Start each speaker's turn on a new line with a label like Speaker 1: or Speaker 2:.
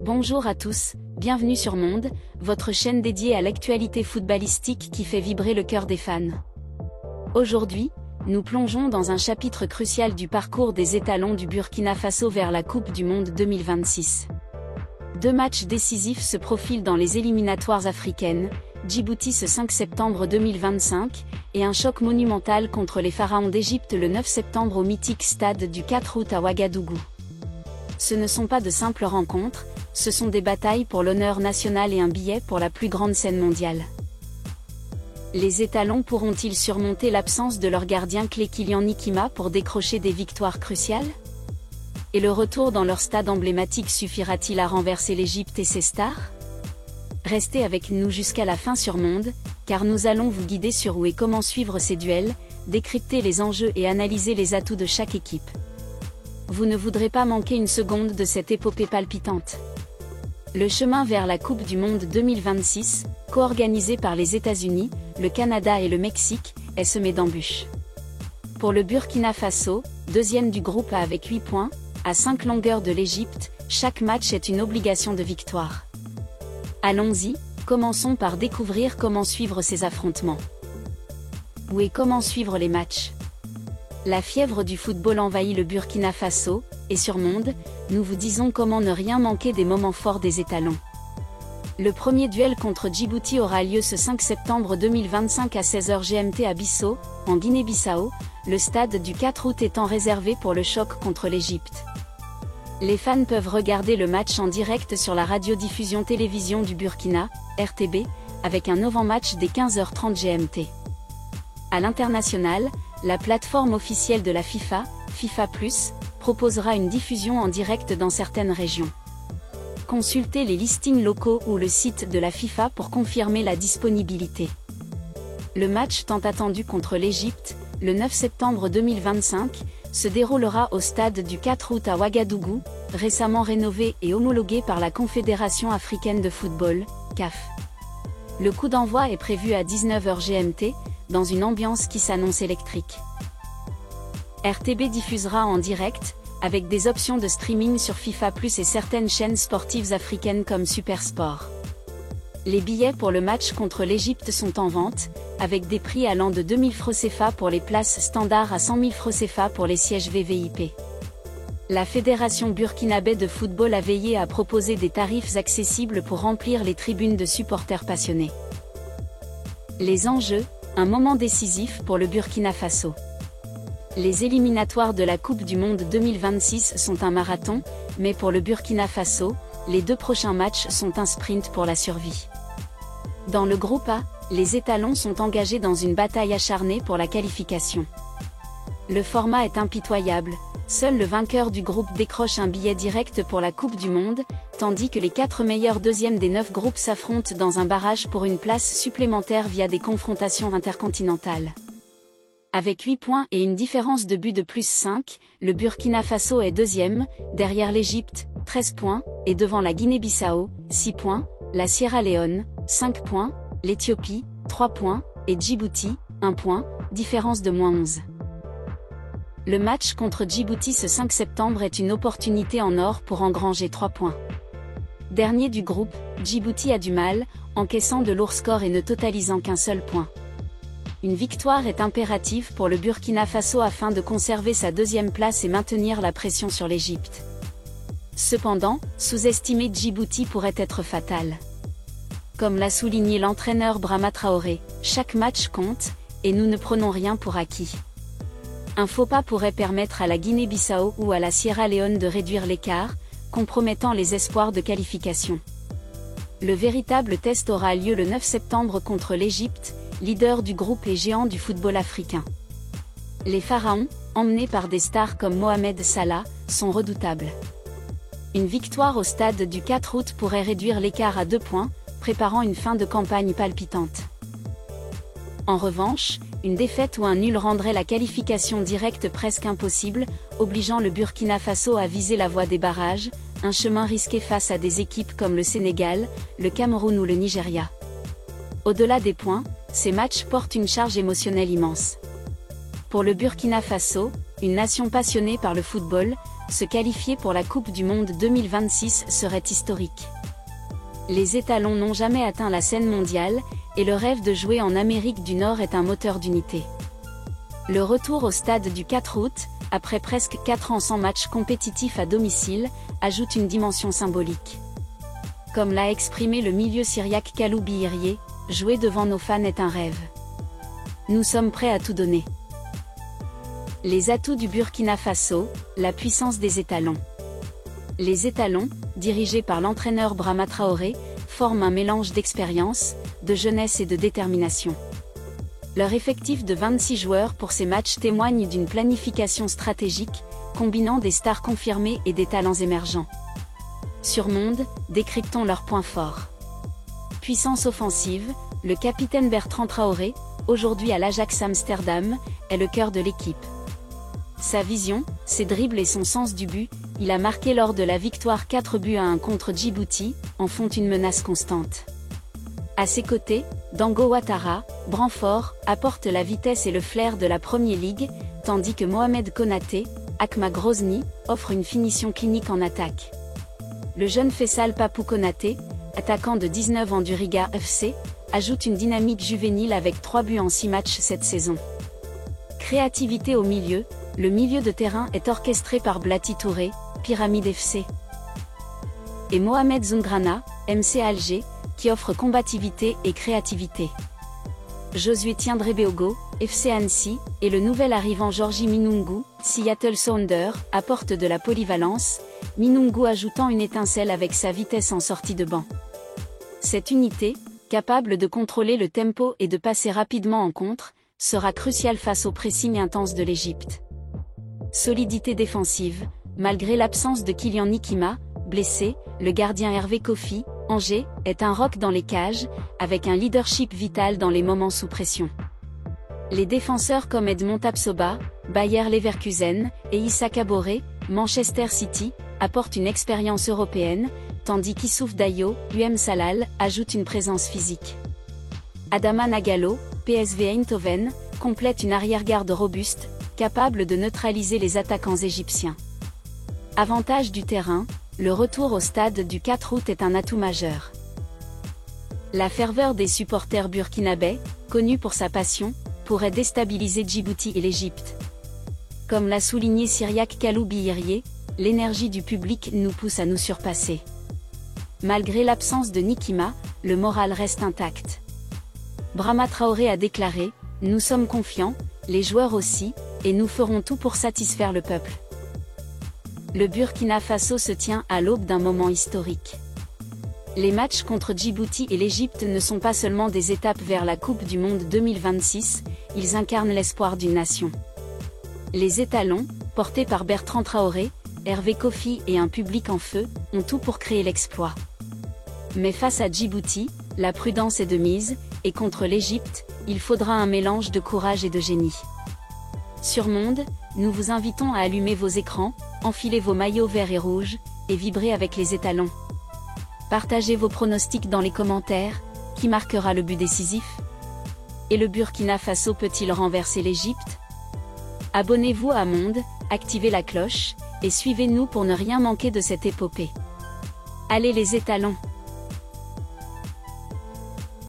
Speaker 1: Bonjour à tous, bienvenue sur Monde, votre chaîne dédiée à l'actualité footballistique qui fait vibrer le cœur des fans. Aujourd'hui, nous plongeons dans un chapitre crucial du parcours des étalons du Burkina Faso vers la Coupe du Monde 2026. Deux matchs décisifs se profilent dans les éliminatoires africaines, Djibouti ce 5 septembre 2025, et un choc monumental contre les Pharaons d'Égypte le 9 septembre au mythique stade du 4 août à Ouagadougou. Ce ne sont pas de simples rencontres, ce sont des batailles pour l'honneur national et un billet pour la plus grande scène mondiale. Les étalons pourront-ils surmonter l'absence de leur gardien clé Kylian Nkima pour décrocher des victoires cruciales? Et le retour dans leur stade emblématique suffira-t-il à renverser l'Égypte et ses stars? Restez avec nous jusqu'à la fin sur Monde, car nous allons vous guider sur où et comment suivre ces duels, décrypter les enjeux et analyser les atouts de chaque équipe. Vous ne voudrez pas manquer une seconde de cette épopée palpitante. Le chemin vers la Coupe du Monde 2026, co-organisé par les États-Unis, le Canada et le Mexique, est semé d'embûches. Pour le Burkina Faso, deuxième du groupe A avec 8 points, à 5 longueurs de l'Égypte, chaque match est une obligation de victoire. Allons-y, commençons par découvrir comment suivre ces affrontements. Où et comment suivre les matchs? La fièvre du football envahit le Burkina Faso, et sur Monde, nous vous disons comment ne rien manquer des moments forts des étalons. Le premier duel contre Djibouti aura lieu ce 5 septembre 2025 à 16h GMT à Bissau, en Guinée-Bissau, le stade du 4 août étant réservé pour le choc contre l'Égypte. Les fans peuvent regarder le match en direct sur la radiodiffusion télévision du Burkina, RTB, avec un avant-match dès 15h30 GMT. À l'international, la plateforme officielle de la FIFA, FIFA+, proposera une diffusion en direct dans certaines régions. Consultez les listings locaux ou le site de la FIFA pour confirmer la disponibilité. Le match tant attendu contre l'Égypte, le 9 septembre 2025, se déroulera au stade du 4 août à Ouagadougou, récemment rénové et homologué par la Confédération africaine de football, CAF. Le coup d'envoi est prévu à 19h GMT, dans une ambiance qui s'annonce électrique. RTB diffusera en direct, avec des options de streaming sur FIFA+ et certaines chaînes sportives africaines comme Supersport. Les billets pour le match contre l'Égypte sont en vente, avec des prix allant de 2000 francs CFA pour les places standards à 100 000 francs CFA pour les sièges VVIP. La Fédération burkinabé de football a veillé à proposer des tarifs accessibles pour remplir les tribunes de supporters passionnés. Les enjeux, un moment décisif pour le Burkina Faso. Les éliminatoires de la Coupe du Monde 2026 sont un marathon, mais pour le Burkina Faso, les deux prochains matchs sont un sprint pour la survie. Dans le groupe A, les étalons sont engagés dans une bataille acharnée pour la qualification. Le format est impitoyable, seul le vainqueur du groupe décroche un billet direct pour la Coupe du Monde, tandis que les 4 meilleurs deuxièmes des 9 groupes s'affrontent dans un barrage pour une place supplémentaire via des confrontations intercontinentales. Avec 8 points et une différence de but de plus 5, le Burkina Faso est deuxième, derrière l'Égypte, 13 points, et devant la Guinée-Bissau, 6 points, la Sierra Leone, 5 points, l'Éthiopie, 3 points, et Djibouti, 1 point, différence de -11. Le match contre Djibouti ce 5 septembre est une opportunité en or pour engranger 3 points. Dernier du groupe, Djibouti a du mal, encaissant de lourds scores et ne totalisant qu'un seul point. Une victoire est impérative pour le Burkina Faso afin de conserver sa deuxième place et maintenir la pression sur l'Égypte. Cependant, sous-estimer Djibouti pourrait être fatal. Comme l'a souligné l'entraîneur Brahma Traoré, chaque match compte, et nous ne prenons rien pour acquis. Un faux pas pourrait permettre à la Guinée-Bissau ou à la Sierra Leone de réduire l'écart, compromettant les espoirs de qualification. Le véritable test aura lieu le 9 septembre contre l'Égypte, leader du groupe et géant du football africain. Les Pharaons, emmenés par des stars comme Mohamed Salah, sont redoutables. Une victoire au stade du 4 août pourrait réduire l'écart à 2 points, préparant une fin de campagne palpitante. En revanche, une défaite ou un nul rendrait la qualification directe presque impossible, obligeant le Burkina Faso à viser la voie des barrages, un chemin risqué face à des équipes comme le Sénégal, le Cameroun ou le Nigeria. Au-delà des points, ces matchs portent une charge émotionnelle immense. Pour le Burkina Faso, une nation passionnée par le football, se qualifier pour la Coupe du Monde 2026 serait historique. Les étalons n'ont jamais atteint la scène mondiale, et le rêve de jouer en Amérique du Nord est un moteur d'unité. Le retour au stade du 4 août, après presque 4 ans sans match compétitif à domicile, ajoute une dimension symbolique. Comme l'a exprimé le milieu syriaque Kalou Bihirye, jouer devant nos fans est un rêve. Nous sommes prêts à tout donner. Les atouts du Burkina Faso, la puissance des étalons. Les étalons, dirigés par l'entraîneur Brahma Traoré, forment un mélange d'expérience, de jeunesse et de détermination. Leur effectif de 26 joueurs pour ces matchs témoigne d'une planification stratégique, combinant des stars confirmées et des talents émergents. Sur Monde, décryptons leurs points forts. Puissance offensive, le capitaine Bertrand Traoré, aujourd'hui à l'Ajax Amsterdam, est le cœur de l'équipe. Sa vision, ses dribbles et son sens du but, il a marqué lors de la victoire 4-1 contre Djibouti, en font une menace constante. À ses côtés, Dango Ouattara, bras fort, apporte la vitesse et le flair de la Premier League, tandis que Mohamed Konaté, Akma Grozny, offre une finition clinique en attaque. Le jeune Faisal Papou Konaté, attaquant de 19 ans du Riga FC, ajoute une dynamique juvénile avec 3 buts en 6 matchs cette saison. Créativité au milieu, le milieu de terrain est orchestré par Blati Touré, Pyramide FC. Et Mohamed Zoungrana, MC Alger, qui offre combativité et créativité. Josué Tiendré-Beogo, FC Annecy, et le nouvel arrivant Georgi Minungu, Seattle Sounders, apportent de la polyvalence, Minungu ajoutant une étincelle avec sa vitesse en sortie de banc. Cette unité, capable de contrôler le tempo et de passer rapidement en contre, sera cruciale face au pressing intense de l'Égypte. Solidité défensive, malgré l'absence de Kylian Nikima, blessé, le gardien Hervé Kofi, Angers, est un roc dans les cages, avec un leadership vital dans les moments sous pression. Les défenseurs comme Edmond Tapsoba, Bayer Leverkusen, et Issa Kabore, Manchester City, apportent une expérience européenne, tandis qu'Issouf Dayo, Salal, ajoute une présence physique. Adama Nagalo, PSV Eindhoven, complète une arrière-garde robuste, capable de neutraliser les attaquants égyptiens. Avantage du terrain, le retour au stade du 4 août est un atout majeur. La ferveur des supporters burkinabais, connus pour sa passion, pourrait déstabiliser Djibouti et l'Égypte. Comme l'a souligné Syriaque Kalou Bihirye, l'énergie du public nous pousse à nous surpasser. Malgré l'absence de Nikima, le moral reste intact. Brahma Traoré a déclaré « Nous sommes confiants, les joueurs aussi, et nous ferons tout pour satisfaire le peuple ». Le Burkina Faso se tient à l'aube d'un moment historique. Les matchs contre Djibouti et l'Égypte ne sont pas seulement des étapes vers la Coupe du Monde 2026, ils incarnent l'espoir d'une nation. Les étalons, portés par Bertrand Traoré, Hervé Kofi et un public en feu, ont tout pour créer l'exploit. Mais face à Djibouti, la prudence est de mise, et contre l'Égypte, il faudra un mélange de courage et de génie. Sur Monde, nous vous invitons à allumer vos écrans, enfiler vos maillots verts et rouges, et vibrer avec les étalons. Partagez vos pronostics dans les commentaires, qui marquera le but décisif? Et le Burkina Faso peut-il renverser l'Égypte? Abonnez-vous à Monde, activez la cloche, et suivez-nous pour ne rien manquer de cette épopée. Allez les étalons!